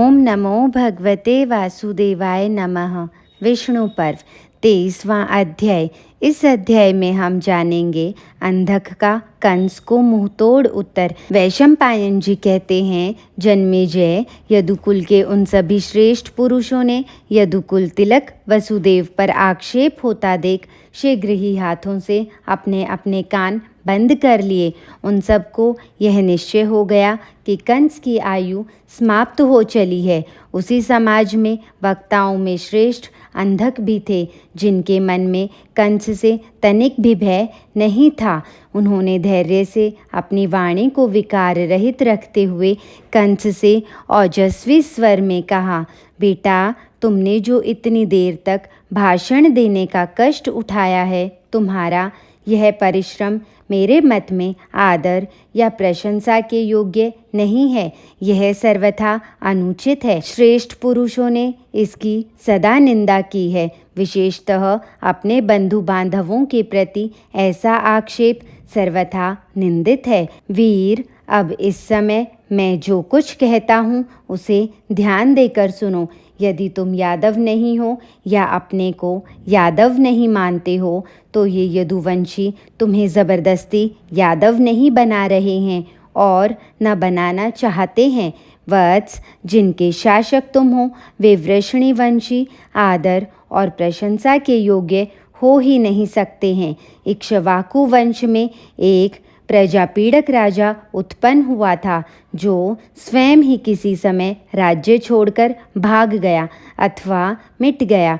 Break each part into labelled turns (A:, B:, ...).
A: ओम नमो भगवते वासुदेवाय नमः। विष्णु पर्व 23वां अध्याय। इस अध्याय में हम जानेंगे अंधक का कंस को मुंहतोड़ उत्तर। वैशंपायन जी कहते हैं, जन्मेजय, यदुकुल के उन सभी श्रेष्ठ पुरुषों ने यदुकुल तिलक वसुदेव पर आक्षेप होता देख शीघ्र ही हाथों से अपने अपने कान बंद कर लिए। उन सबको यह निश्चय हो गया कि कंस की आयु समाप्त हो चली है। उसी समाज में वक्ताओं में श्रेष्ठ अंधक भी थे, जिनके मन में कंस से तनिक भी भय नहीं था। उन्होंने धैर्य से अपनी वाणी को विकार रहित रखते हुए कंस से ओजस्वी स्वर में कहा, बेटा, तुमने जो इतनी देर तक भाषण देने का कष्ट उठाया है, तुम्हारा यह परिश्रम मेरे मत में आदर या प्रशंसा के योग्य नहीं है। यह सर्वथा अनुचित है। श्रेष्ठ पुरुषों ने इसकी सदा निंदा की है। विशेषतः अपने बंधु बांधवों के प्रति ऐसा आक्षेप सर्वथा निंदित है। वीर, अब इस समय मैं जो कुछ कहता हूँ उसे ध्यान देकर सुनो। यदि तुम यादव नहीं हो या अपने को यादव नहीं मानते हो, तो ये यदुवंशी तुम्हें ज़बरदस्ती यादव नहीं बना रहे हैं और न बनाना चाहते हैं। वत्स, जिनके शासक तुम हो, वे वृषणी वंशी आदर और प्रशंसा के योग्य हो ही नहीं सकते हैं। इक्ष्वाकु वंश में एक प्रजापीड़क राजा उत्पन्न हुआ था, जो स्वयं ही किसी समय राज्य छोड़कर भाग गया अथवा मिट गया।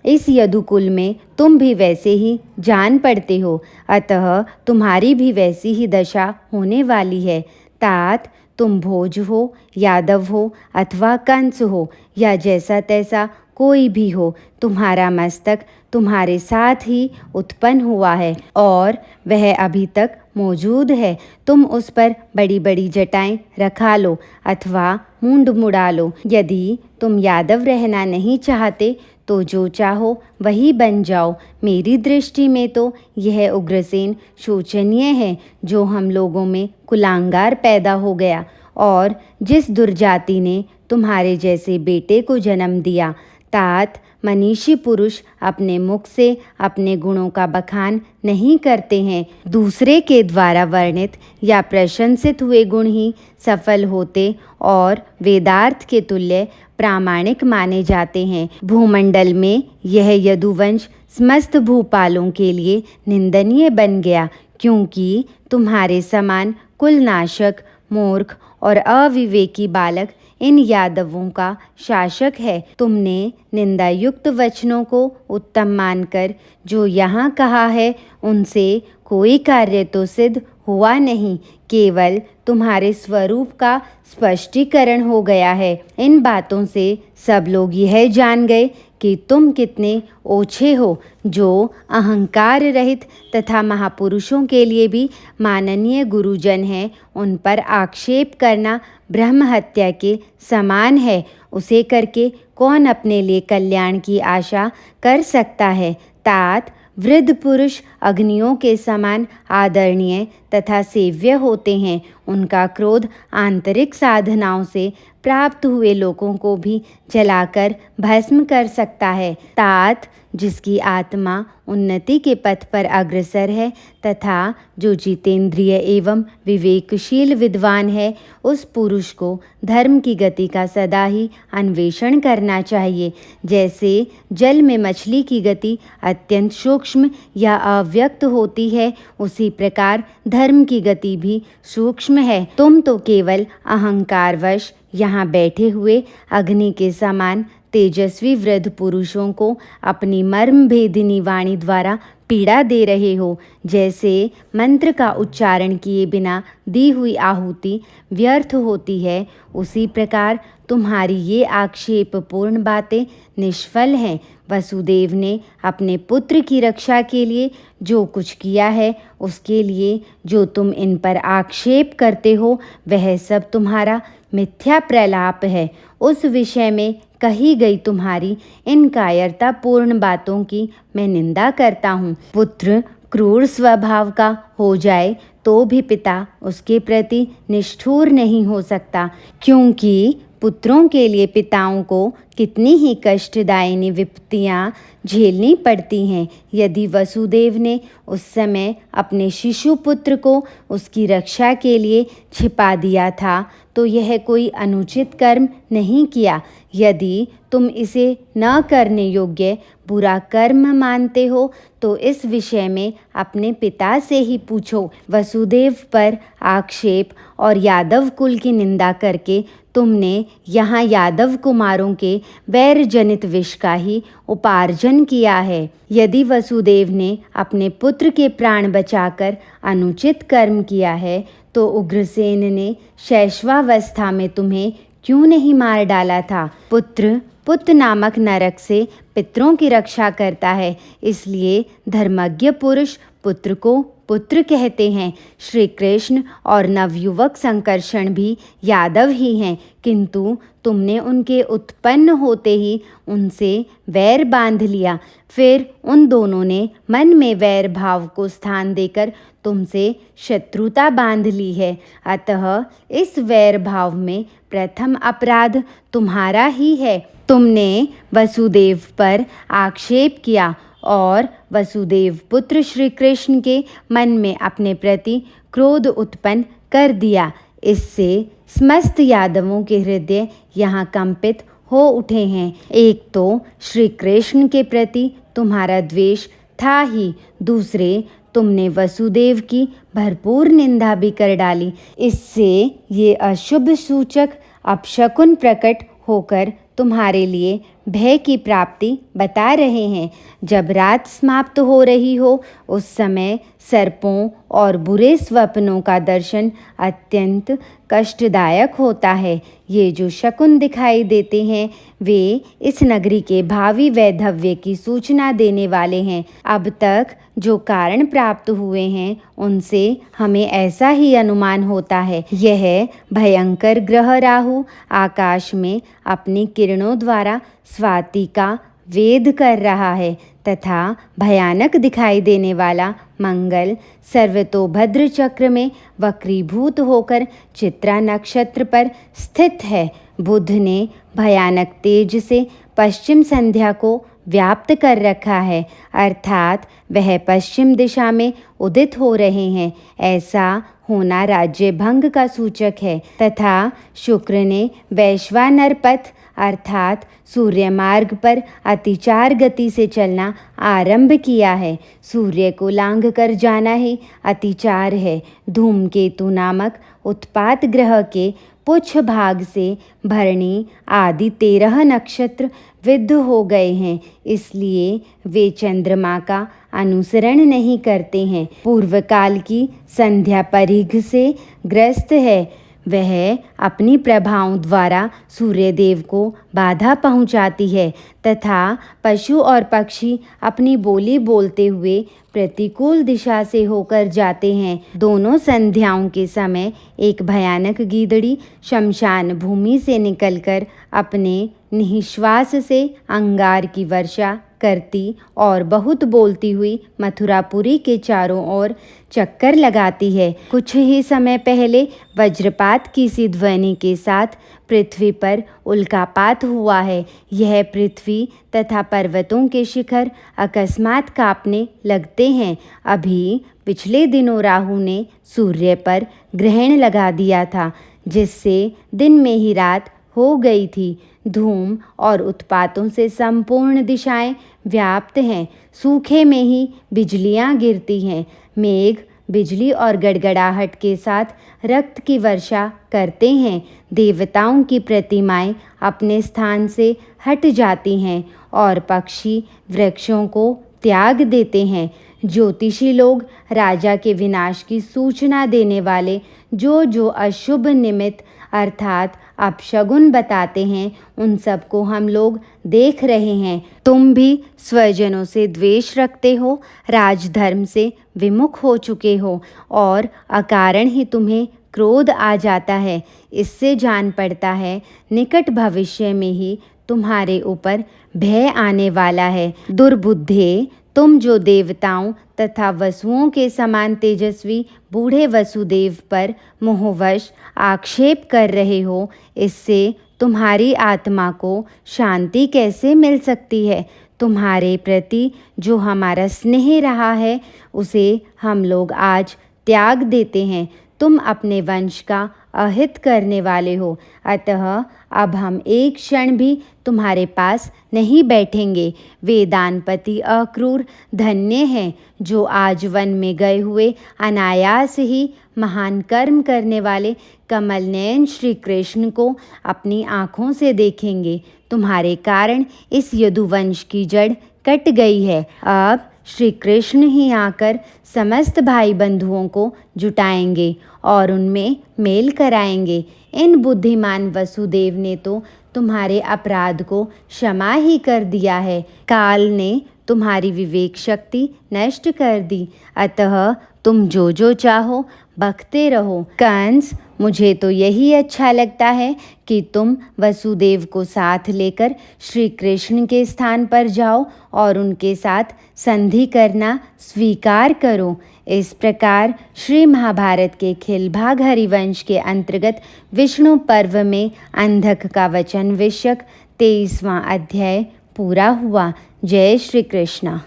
A: इस यदुकुल में तुम भी वैसे ही जान पड़ते हो, अतः तुम्हारी भी वैसी ही दशा होने वाली है। तात, तुम भोज हो, यादव हो अथवा कंस हो या जैसा तैसा कोई भी हो, तुम्हारा मस्तक तुम्हारे साथ ही उत्पन्न हुआ है और वह अभी तक मौजूद है। तुम उस पर बड़ी बड़ी जटाएं रखा लो अथवा मूंड मुड़ा लो। यदि तुम यादव रहना नहीं चाहते तो जो चाहो वही बन जाओ। मेरी दृष्टि में तो यह उग्रसेन शोचनीय है, जो हम लोगों में कुलांगार पैदा हो गया और जिस दुर्जाति ने तुम्हारे जैसे बेटे को जन्म दिया। तात, मनीषी पुरुष अपने मुख से अपने गुणों का बखान नहीं करते हैं। दूसरे के द्वारा वर्णित या प्रशंसित हुए गुण ही सफल होते और वेदार्थ के तुल्य प्रामाणिक माने जाते हैं। भूमंडल में यह यदुवंश समस्त भूपालों के लिए निंदनीय बन गया, क्योंकि तुम्हारे समान कुलनाशक, मूर्ख और अविवेकी बालक इन यादवों का शासक है। तुमने निंदायुक्त वचनों को उत्तम मानकर जो यहाँ कहा है, उनसे कोई कार्य तो सिद्ध हुआ नहीं, केवल तुम्हारे स्वरूप का स्पष्टीकरण हो गया है। इन बातों से सब लोग यह जान गए कि तुम कितने ओछे हो, जो अहंकार रहित तथा महापुरुषों के लिए भी माननीय गुरुजन हैं। उन पर आक्षेप करना ब्रह्म हत्या के समान है। उसे करके कौन अपने लिए कल्याण की आशा कर सकता है। तात, वृद्ध पुरुष अग्नियों के समान आदरणीय तथा सेव्य होते हैं। उनका क्रोध आंतरिक साधनाओं से प्राप्त हुए लोगों को भी जलाकर भस्म कर सकता है। तात, जिसकी आत्मा उन्नति के पथ पर अग्रसर है तथा जो जितेंद्रिय एवं विवेकशील विद्वान है, उस पुरुष को धर्म की गति का सदा ही अन्वेषण करना चाहिए। जैसे जल में मछली की गति अत्यंत सूक्ष्म या अव्यक्त होती है, उसी प्रकार धर्म की गति भी सूक्ष्म है। तुम तो केवल अहंकारवश यहाँ बैठे हुए अग्नि के समान तेजस्वी वृद्ध पुरुषों को अपनी मर्म भेदिनी वाणी द्वारा पीड़ा दे रहे हो। जैसे मंत्र का उच्चारण किए बिना दी हुई आहुति व्यर्थ होती है, उसी प्रकार तुम्हारी ये आक्षेपपूर्ण बातें निष्फल हैं। वसुदेव ने अपने पुत्र की रक्षा के लिए जो कुछ किया है, उसके लिए जो तुम इन पर आक्षेप करते हो, वह सब तुम्हारा मिथ्या प्रलाप है। उस विषय में कही गई तुम्हारी इन कायरतापूर्ण बातों की मैं निंदा करता हूँ। पुत्र क्रूर स्वभाव का हो जाए तो भी पिता उसके प्रति निष्ठुर नहीं हो सकता, क्योंकि पुत्रों के लिए पिताओं को कितनी ही कष्टदायिनी विपत्तियाँ झेलनी पड़ती हैं। यदि वसुदेव ने उस समय अपने शिशु पुत्र को उसकी रक्षा के लिए छिपा दिया था तो यह कोई अनुचित कर्म नहीं किया। यदि तुम इसे न करने योग्य बुरा कर्म मानते हो तो इस विषय में अपने पिता से ही पूछो। वसुदेव पर आक्षेप और यादव कुल की निंदा करके तुमने यहाँ यादव कुमारों के वैर जनित विष का ही उपार्जन किया है। यदि वसुदेव ने अपने पुत्र के प्राण बचाकर अनुचित कर्म किया है तो उग्रसेन ने शैशवावस्था में तुम्हें क्यों नहीं मार डाला था। पुत्र पुत्र नामक नरक से पितरों की रक्षा करता है, इसलिए धर्मज्ञ पुरुष पुत्र को पुत्र कहते हैं। श्री कृष्ण और नवयुवक संकर्षण भी यादव ही हैं, किंतु तुमने उनके उत्पन्न होते ही उनसे वैर बांध लिया। फिर उन दोनों ने मन में वैर भाव को स्थान देकर तुमसे शत्रुता बांध ली है। अतः इस वैर भाव में प्रथम अपराध तुम्हारा ही है। तुमने वसुदेव पर आक्षेप किया और वसुदेव पुत्र श्री कृष्ण के मन में अपने प्रति क्रोध उत्पन्न कर दिया। इससे समस्त यादवों के हृदय यहाँ कंपित हो उठे हैं। एक तो श्री कृष्ण के प्रति तुम्हारा द्वेष था ही, दूसरे तुमने वसुदेव की भरपूर निंदा भी कर डाली। इससे ये अशुभ सूचक अपशकुन प्रकट होकर तुम्हारे लिए भय की प्राप्ति बता रहे हैं। जब रात समाप्त हो रही हो उस समय सर्पों और बुरे स्वप्नों का दर्शन अत्यंत कष्टदायक होता है। ये जो शकुन दिखाई देते हैं वे इस नगरी के भावी वैधव्य की सूचना देने वाले हैं। अब तक जो कारण प्राप्त हुए हैं उनसे हमें ऐसा ही अनुमान होता है। यह भयंकर ग्रह राहु आकाश में अपनी किरणों द्वारा स्वाति का वेद कर रहा है तथा भयानक दिखाई देने वाला मंगल सर्वतोभद्र चक्र में वक्रीभूत होकर चित्रा नक्षत्र पर स्थित है। बुध ने भयानक तेज से पश्चिम संध्या को व्याप्त कर रखा है, अर्थात वह पश्चिम दिशा में उदित हो रहे हैं। ऐसा होना राज्य भंग का सूचक है। तथा शुक्र ने वैश्वानर पथ अर्थात सूर्य मार्ग पर अतिचार गति से चलना आरंभ किया है। सूर्य को लांघ कर जाना ही अतिचार है। धूमकेतु नामक उत्पात ग्रह के पुच्छ भाग से भरणी आदि 13 नक्षत्र विद्ध हो गए हैं, इसलिए वे चंद्रमा का अनुसरण नहीं करते हैं। पूर्व काल की संध्या परिघ से ग्रस्त है। वह अपनी प्रभाओं द्वारा सूर्यदेव को बाधा पहुंचाती है तथा पशु और पक्षी अपनी बोली बोलते हुए प्रतिकूल दिशा से होकर जाते हैं। दोनों संध्याओं के समय एक भयानक गीदड़ी शमशान भूमि से निकलकर अपने निःश्वास से अंगार की वर्षा करती और बहुत बोलती हुई मथुरापुरी के चारों ओर चक्कर लगाती है। कुछ ही समय पहले वज्रपात की सी ध्वनि के साथ पृथ्वी पर उल्कापात हुआ है। यह पृथ्वी तथा पर्वतों के शिखर अकस्मात कांपने लगते हैं। अभी पिछले दिनों राहु ने सूर्य पर ग्रहण लगा दिया था, जिससे दिन में ही रात हो गई थी। धूम और उत्पातों से संपूर्ण दिशाएं व्याप्त हैं। सूखे में ही बिजलियां गिरती हैं। मेघ बिजली और गड़गड़ाहट के साथ रक्त की वर्षा करते हैं। देवताओं की प्रतिमाएं अपने स्थान से हट जाती हैं और पक्षी वृक्षों को त्याग देते हैं। ज्योतिषी लोग राजा के विनाश की सूचना देने वाले जो अशुभ निमित्त अर्थात अपशगुन बताते हैं उन सबको हम लोग देख रहे हैं। तुम भी स्वजनों से द्वेष रखते हो, राजधर्म से विमुख हो चुके हो और अकारण ही तुम्हें क्रोध आ जाता है। इससे जान पड़ता है निकट भविष्य में ही तुम्हारे ऊपर भय आने वाला है। दुर्बुद्धे, तुम जो देवताओं तथा वसुओं के समान तेजस्वी बूढ़े वसुदेव पर मोहवश आक्षेप कर रहे हो, इससे तुम्हारी आत्मा को शांति कैसे मिल सकती है? तुम्हारे प्रति जो हमारा स्नेह रहा है उसे हम लोग आज त्याग देते हैं। तुम अपने वंश का अहित करने वाले हो, अतः अब हम एक क्षण भी तुम्हारे पास नहीं बैठेंगे। वेदानपति अक्रूर धन्य हैं जो आज वन में गए हुए अनायास ही महान कर्म करने वाले कमल नयन श्री कृष्ण को अपनी आँखों से देखेंगे। तुम्हारे कारण इस यदुवंश की जड़ कट गई है। अब श्री कृष्ण ही आकर समस्त भाई बंधुओं को जुटाएंगे और उनमें मेल कराएंगे। इन बुद्धिमान वसुदेव ने तो तुम्हारे अपराध को क्षमा ही कर दिया है। काल ने तुम्हारी विवेक शक्ति नष्ट कर दी, अतः तुम जो जो चाहो बकते रहो। कंस, मुझे तो यही अच्छा लगता है कि तुम वसुदेव को साथ लेकर श्री कृष्ण के स्थान पर जाओ और उनके साथ संधि करना स्वीकार करो। इस प्रकार श्री महाभारत के खिलभाग हरिवंश के अंतर्गत विष्णु पर्व में अंधक का वचन विषयक 23वां अध्याय पूरा हुआ। जय श्री कृष्ण।